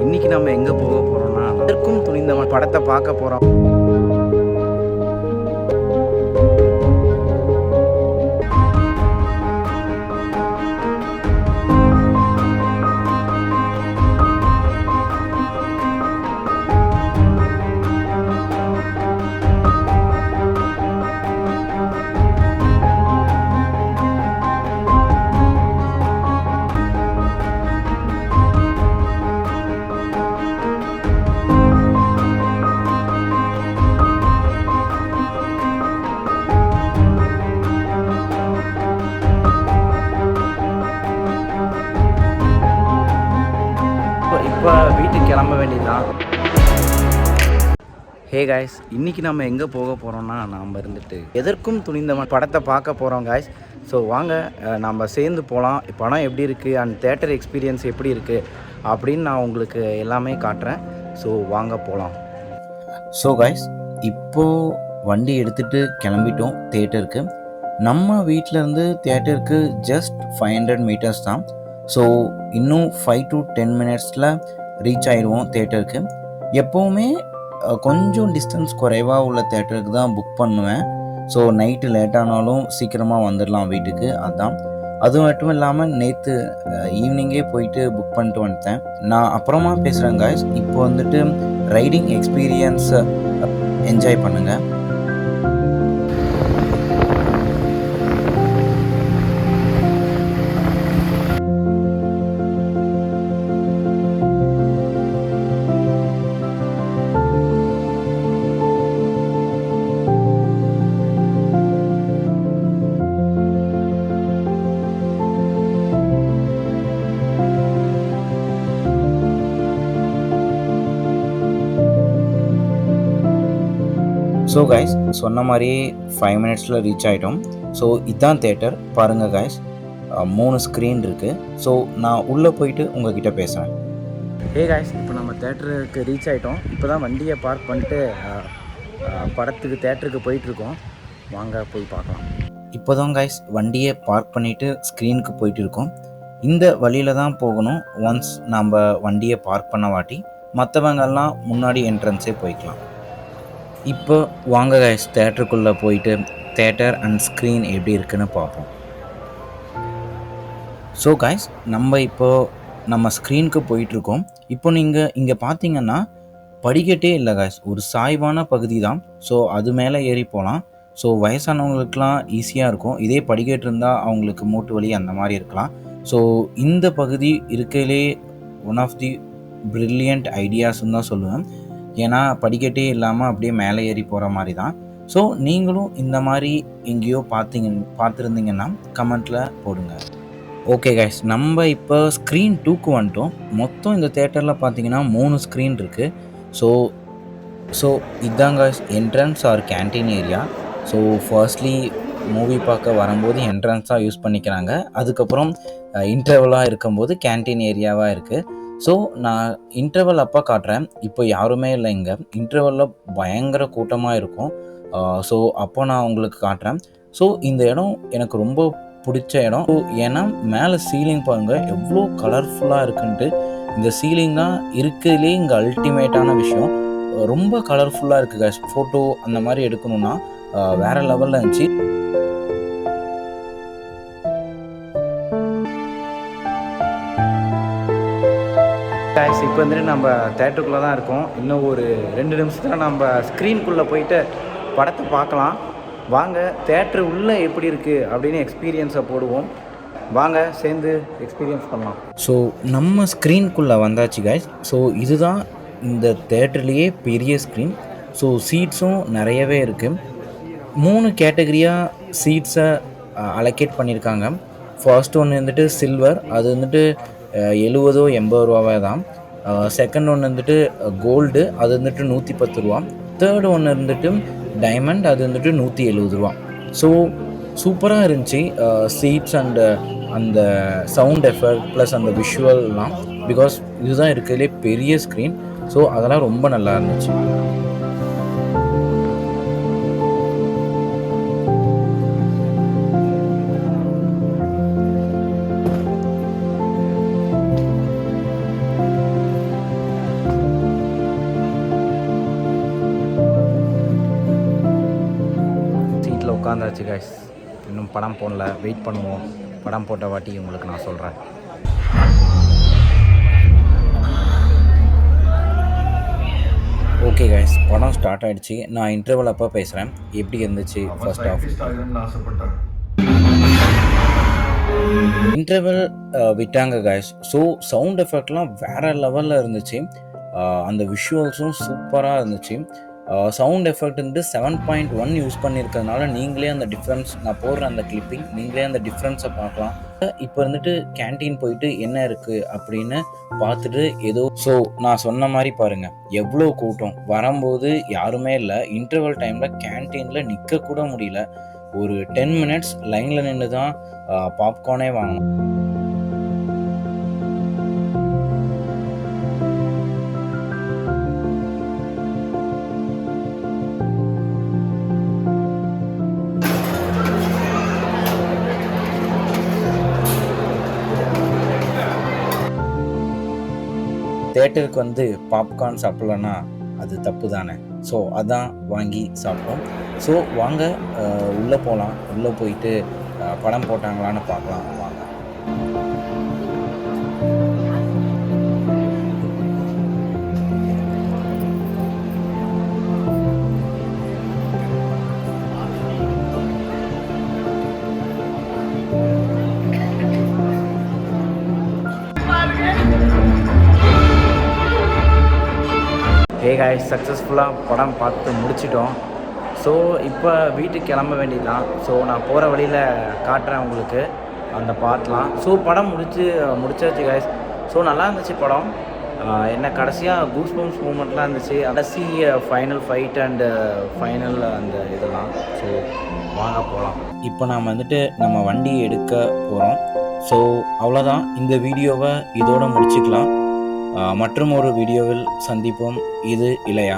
இன்றைக்கி நம்ம எங்கே போக போகிறோம்னா எதற்கும் துணிந்தவன் படத்தை பார்க்க போகிறோம். இப்போ வீட்டுக்கு கிளம்ப வேண்டியதுதான். ஹே காய்ஸ், இன்றைக்கி நம்ம எங்கே போக போகிறோம்னா நாம் இருந்துட்டு எதற்கும் துணிந்தவன் படத்தை பார்க்க போகிறோம் காய்ஸ். ஸோ வாங்க நம்ம சேர்ந்து போகலாம். படம் எப்படி இருக்குது அண்ட் தேட்டர் எக்ஸ்பீரியன்ஸ் எப்படி இருக்குது அப்படின்னு நான் உங்களுக்கு எல்லாமே காட்டுறேன். ஸோ வாங்க போகலாம். ஸோ காய்ஸ், இப்போது வண்டி எடுத்துகிட்டு கிளம்பிட்டோம் தேட்டருக்கு. நம்ம வீட்டிலேருந்து தேட்டருக்கு ஜஸ்ட் 500 மீட்டர்ஸ் தான். ஸோ இன்னும் 5 to 10 மினிட்ஸில் ரீச் ஆகிடுவோம் தேட்டருக்கு. எப்போவுமே கொஞ்சம் டிஸ்டன்ஸ் குறைவாக உள்ள தேட்டருக்கு தான் புக் பண்ணுவேன். ஸோ நைட்டு லேட்டானாலும் சீக்கிரமாக வந்துடலாம் வீட்டுக்கு. அது மட்டும் இல்லாமல் நேற்று ஈவினிங்கே போயிட்டு புக் பண்ணிட்டு வந்துட்டேன். நான் அப்புறமா பேசுகிறேன் காய்ஸ். இப்போ வந்துட்டு ரைடிங் எக்ஸ்பீரியன்ஸை என்ஜாய் பண்ணுங்கள். ஸோ கைஸ், சொன்ன மாதிரியே 5 மினிட்ஸில் ரீச் ஆகிட்டோம். ஸோ இதுதான் தேட்டர் பாருங்கள் கைஸ். 3 ஸ்க்ரீன் இருக்குது. ஸோ நான் உள்ளே போயிட்டு உங்ககிட்ட பேசுகிறேன். ஹே காய்ஸ், இப்போ நம்ம தேட்டருக்கு ரீச் ஆகிட்டோம். இப்போ தான் வண்டியை பார்க் பண்ணிட்டு படத்துக்கு தேட்டருக்கு போயிட்டுருக்கோம். வாங்க போய் பார்க்கலாம். இப்போ தான் கைஸ் வண்டியை பார்க் பண்ணிவிட்டு ஸ்க்ரீனுக்கு போயிட்டு இருக்கோம். இந்த வழியில் தான் போகணும். ஒன்ஸ் நம்ம வண்டியை பார்க் பண்ண வாட்டி மற்றவங்கெல்லாம் முன்னாடி என்ட்ரன்ஸே போய்க்கலாம். இப்போ வாங்க கைஸ், தேட்டருக்குள்ளே போயிட்டு தேட்டர் அண்ட் ஸ்க்ரீன் எப்படி இருக்குன்னு பார்ப்போம். ஸோ கைஸ், நம்ம ஸ்க்ரீனுக்கு போயிட்டுருக்கோம். இப்போ நீங்கள் இங்கே பார்த்தீங்கன்னா படிக்கட்டே இல்லை கைஸ், ஒரு சாய்வான பகுதி தான். ஸோ அது மேலே ஏறி போகலாம். ஸோ வயசானவங்களுக்குலாம் ஈஸியாக இருக்கும். இதே படிக்கட்டு இருந்தால் அவங்களுக்கு மூட்டு வலி அந்த மாதிரி இருக்கலாம். ஸோ இந்த பகுதி இருக்கையிலே ஒன் ஆஃப் தி ப்ரில்லியண்ட் ஐடியாஸ்ன்னு தான் சொல்லுவேன். ஏன்னா படிக்கட்டே இல்லாமல் அப்படியே மேலே ஏறி போகிற மாதிரி தான். ஸோ நீங்களும் இந்த மாதிரி எங்கேயோ பார்த்துருந்தீங்கன்னா கமெண்ட்டில் போடுங்க. ஓகே கைஸ், நம்ம இப்போ ஸ்க்ரீன் 2க்கு வந்துட்டோம். மொத்தம் இந்த தேட்டரில் பார்த்தீங்கன்னா 3 ஸ்க்ரீன் இருக்குது. ஸோ இதாங்க entrance or canteen area. So firstly movie பார்க்க வரும்போது என்ட்ரன்ஸாக யூஸ் பண்ணிக்கிறாங்க. அதுக்கப்புறம் இன்டர்வலாக இருக்கும்போது கேன்டீன் ஏரியாவாக இருக்குது. ஸோ நான் இன்டர்வல் அப்போ காட்டுறேன். இப்போ யாருமே இல்லை இங்கே. இன்டர்வலில் பயங்கர கூட்டமாக இருக்கும். ஸோ அப்போ நான் உங்களுக்கு காட்டுறேன். ஸோ இந்த இடம் எனக்கு ரொம்ப பிடிச்ச இடம். ஏன்னா மேலே சீலிங் பாருங்கள் எவ்வளோ கலர்ஃபுல்லாக இருக்குன்ட்டு. இந்த சீலிங் தான் இருக்கிறதுலே இங்கே அல்டிமேட்டான விஷயம். ரொம்ப கலர்ஃபுல்லாக இருக்குது. ஃபோட்டோ அந்த மாதிரி எடுக்கணுன்னா வேறு லெவலில் இருந்துச்சு. இப்போ வந்துட்டு நம்ம தேட்டருக்குள்ளே தான் இருக்கோம். இன்னும் ஒரு 2 நிமிஷத்தில் நம்ம ஸ்க்ரீனுக்குள்ளே போயிட்டு படத்தை பார்க்கலாம். வாங்க தேட்டரு உள்ளே எப்படி இருக்குது அப்படின்னு எக்ஸ்பீரியன்ஸை போடுவோம். வாங்க சேர்ந்து எக்ஸ்பீரியன்ஸ் பண்ணலாம். ஸோ நம்ம ஸ்க்ரீனுக்குள்ளே வந்தாச்சு கைஸ். ஸோ இதுதான் இந்த தேட்டர்லேயே பெரிய ஸ்க்ரீன். ஸோ சீட்ஸும் நிறையவே இருக்குது. 3 கேட்டகரியாக சீட்ஸை அலோகேட் பண்ணியிருக்காங்க. ஃபர்ஸ்ட் ஒன்று வந்துட்டு சில்வர், அது வந்துட்டு 70-80 ரூபாவே தான். செகண்ட் ஒன்று வந்துட்டு கோல்டு, அது வந்துட்டு 110 ரூபா. தேர்டு ஒன்று இருந்துட்டு டைமண்ட், அது வந்துட்டு 170 ரூபா. ஸோ சூப்பராக இருந்துச்சு சீட்ஸ் அண்டு அந்த சவுண்ட் எஃபெக்ட் ப்ளஸ் அந்த விஷுவல்லாம். பிகாஸ் இதுதான் இருக்கிறதுலே பெரிய ஸ்க்ரீன். ஸோ அதெல்லாம் ரொம்ப நல்லா இருந்துச்சு. வந்தாச்சு கைஸ். இன்னும் படம் போடல, வெயிட் பண்ணுவோம். படம் போட்ட வாட்டி உங்களுக்கு நான் சொல்கிறேன். ஓகே கைஸ், படம் ஸ்டார்ட் ஆகிடுச்சு. நான் இன்டர்வல் அப்போ பேசுகிறேன். எப்படி இருந்துச்சு ஃபர்ஸ்ட் ஆஃப்? இன்டர்வல் விட்டாங்க கைஸ். ஸோ சவுண்ட் எஃபெக்ட்லாம் வேறு லெவலில் இருந்துச்சு. அந்த விஷுவல்ஸும் சூப்பராக இருந்துச்சு. சவுண்ட் எஃபெக்ட் வந்து 7.1 யூஸ் பண்ணியிருக்கிறதுனால நீங்களே அந்த டிஃப்ரென்ஸ், நான் போடுற அந்த கிளிப்பிங் நீங்களே அந்த டிஃப்ரென்ஸை பார்க்கலாம். இப்போ இருந்துட்டு கேன்டீன் போயிட்டு என்ன இருக்குது அப்படின்னு பார்த்துட்டு ஏதோ நான் சொன்ன மாதிரி பாருங்கள் எவ்வளோ கூட்டம். வரும்போது யாருமே இல்லை. இன்டர்வல் டைமில் கேன்டீனில் நிற்க கூட முடியல. ஒரு 10 மினிட்ஸ் லைனில் நின்று தான் பாப்கார்னே வாங்கணும். தேட்டருக்கு வந்து பாப்கார்ன் சாப்பிட்லன்னா அது தப்பு தானே. ஸோ அதான் வாங்கி சாப்பிட்டோம். ஸோ வாங்க உள்ளே போகலாம். உள்ளே போயிட்டு படம் போட்டாங்களான்னு பார்க்கலாம் வாங்க. ஹே காய்ஸ், சக்ஸஸ்ஃபுல்லாக படம் பார்த்து முடிச்சிட்டோம். ஸோ இப்போ வீட்டுக்கு கிளம்ப வேண்டியதுதான். ஸோ நான் போகிற வழியில் காட்டுறேன் உங்களுக்கு அந்த பார்ட்லாம். ஸோ படம் முடிச்சாச்சு காய்ஸ். ஸோ நல்லா இருந்துச்சு படம். என்ன கடைசியாக கூஸ் பம்ப்ஸ் மூமெண்ட்லாம் இருந்துச்சு. கடைசி ஃபைனல் ஃபைட் அண்டு ஃபைனல் அந்த இதெல்லாம். ஸோ வாங்க போகலாம். இப்போ நாம் வந்துட்டு நம்ம வண்டி எடுக்க போகிறோம். ஸோ அவ்வளோதான், இந்த வீடியோவை இதோடு முடிச்சுக்கலாம். மற்றும் ஒரு வீடியோவில் சந்திப்போம். இது இளையா.